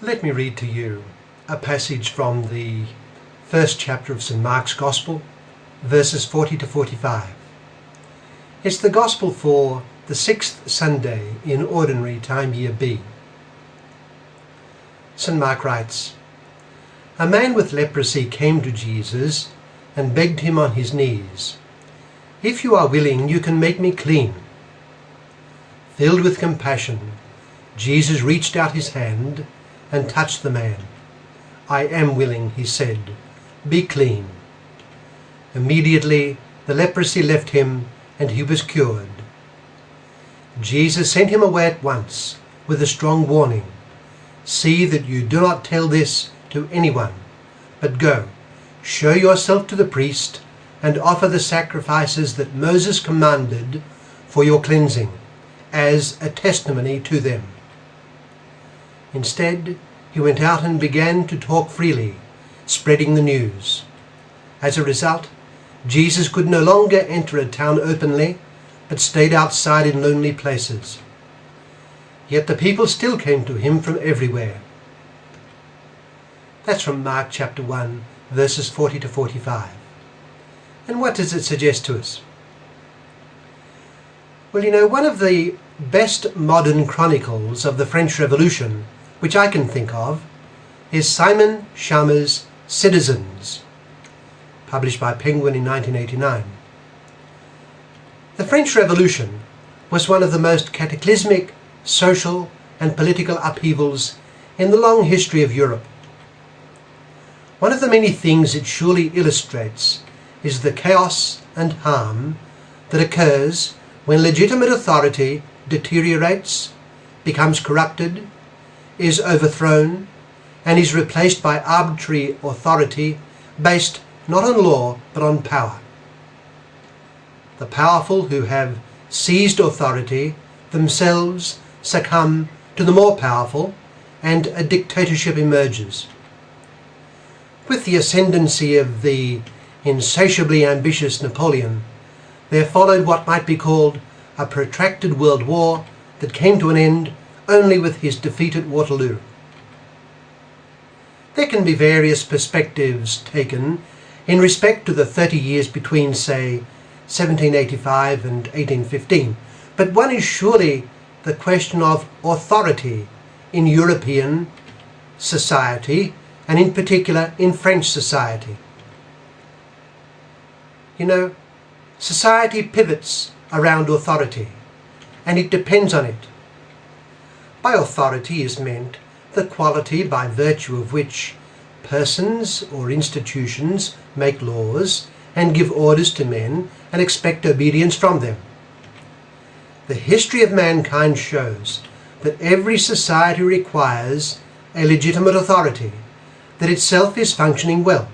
Let me read to you a passage from the first chapter of St. Mark's Gospel, verses 40 to 45. It's the Gospel for the 6th Sunday in Ordinary Time Year B. St. Mark writes, "A man with leprosy came to Jesus and begged him on his knees, 'If you are willing, you can make me clean.' Filled with compassion, Jesus reached out his hand and touched the man. 'I am willing,' he said, 'be clean.' Immediately the leprosy left him and he was cured. Jesus sent him away at once with a strong warning. 'See that you do not tell this to anyone, but go, show yourself to the priest and offer the sacrifices that Moses commanded for your cleansing, as a testimony to them.' Instead, he went out and began to talk freely, spreading the news. As a result, Jesus could no longer enter a town openly, but stayed outside in lonely places. Yet the people still came to him from everywhere." That's from Mark chapter 1, verses 40 to 45. And what does it suggest to us? Well, one of the best modern chronicles of the French Revolution, which I can think of, is Simon Schama's Citizens, published by Penguin in 1989. The French Revolution was one of the most cataclysmic social and political upheavals in the long history of Europe. One of the many things it surely illustrates is the chaos and harm that occurs when legitimate authority deteriorates, becomes corrupted, is overthrown, and is replaced by arbitrary authority based not on law but on power. The powerful who have seized authority themselves succumb to the more powerful, and a dictatorship emerges. With the ascendancy of the insatiably ambitious Napoleon, there followed what might be called a protracted world war that came to an end only with his defeat at Waterloo. There can be various perspectives taken in respect to the 30 years between, say, 1785 and 1815, but one is surely the question of authority in European society, and in particular in French society. Society pivots around authority, and it depends on it. By authority is meant the quality by virtue of which persons or institutions make laws and give orders to men and expect obedience from them. The history of mankind shows that every society requires a legitimate authority that itself is functioning well.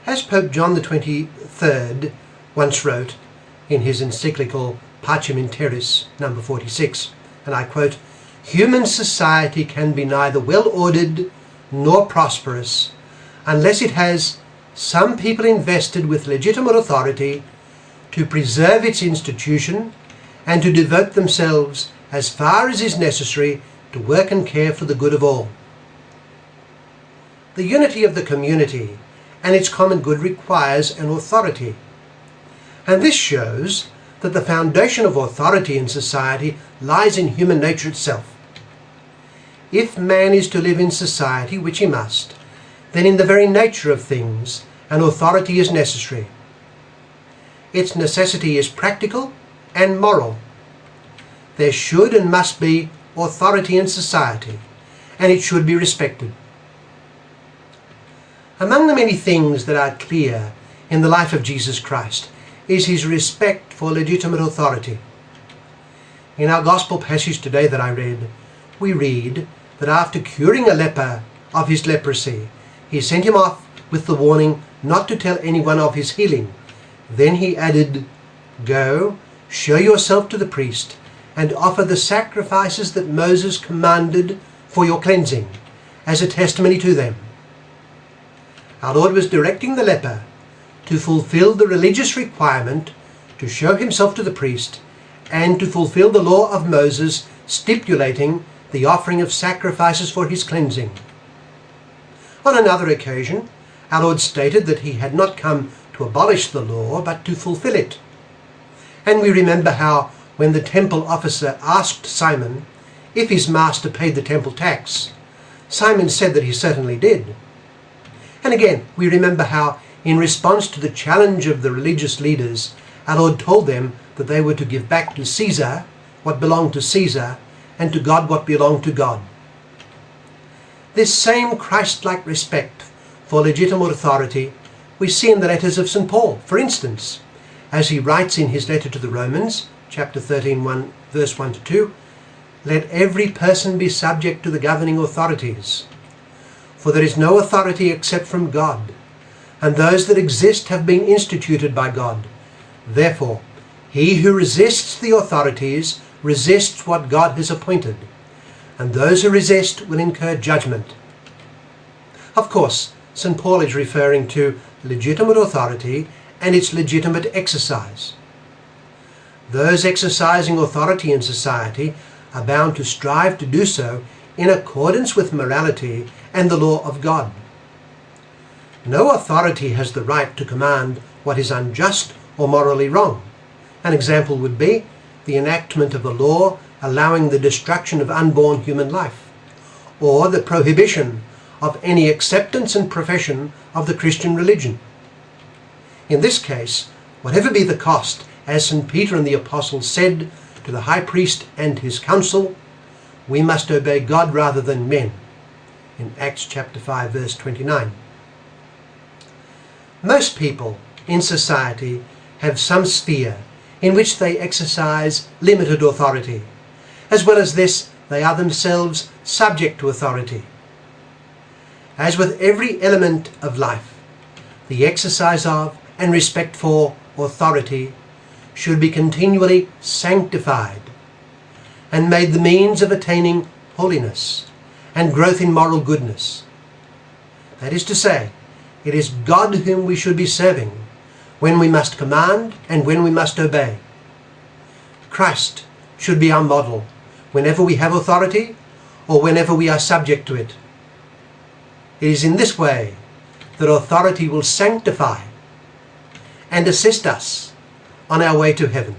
As Pope John the 23rd once wrote in his encyclical Pacem in Terris, number 46, and I quote, "Human society can be neither well-ordered nor prosperous unless it has some people invested with legitimate authority to preserve its institution and to devote themselves as far as is necessary to work and care for the good of all." The unity of the community and its common good requires an authority. And this shows that the foundation of authority in society lies in human nature itself. If man is to live in society, which he must, then in the very nature of things, an authority is necessary. Its necessity is practical and moral. There should and must be authority in society, and it should be respected. Among the many things that are clear in the life of Jesus Christ is his respect for legitimate authority. In our gospel passage today that I read, we read that after curing a leper of his leprosy, he sent him off with the warning not to tell anyone of his healing. Then he added, "Go, show yourself to the priest, and offer the sacrifices that Moses commanded for your cleansing, as a testimony to them." Our Lord was directing the leper to fulfill the religious requirement to show himself to the priest and to fulfill the law of Moses stipulating the offering of sacrifices for his cleansing. On another occasion, our Lord stated that he had not come to abolish the law, but to fulfill it. And we remember how, when the temple officer asked Simon if his master paid the temple tax, Simon said that he certainly did. And again, we remember how, in response to the challenge of the religious leaders, our Lord told them that they were to give back to Caesar what belonged to Caesar, and to God what belonged to God. This same Christ-like respect for legitimate authority we see in the letters of St. Paul. For instance, as he writes in his letter to the Romans, chapter 13, verse 1 to 2, "Let every person be subject to the governing authorities. For there is no authority except from God, and those that exist have been instituted by God. Therefore, he who resists the authorities resists what God has appointed, and those who resist will incur judgment." Of course, St. Paul is referring to legitimate authority and its legitimate exercise. Those exercising authority in society are bound to strive to do so in accordance with morality and the law of God. No authority has the right to command what is unjust or morally wrong. An example would be the enactment of a law allowing the destruction of unborn human life, or the prohibition of any acceptance and profession of the Christian religion. In this case, whatever be the cost, as St. Peter and the Apostles said to the high priest and his council, we must obey God rather than men, in Acts chapter 5, verse 29. Most people in society have some sphere in which they exercise limited authority. As well as this, they are themselves subject to authority. As with every element of life, the exercise of and respect for authority should be continually sanctified and made the means of attaining holiness and growth in moral goodness. That is to say, it is God whom we should be serving when we must command and when we must obey. Christ should be our model whenever we have authority or whenever we are subject to it. It is in this way that authority will sanctify and assist us on our way to heaven.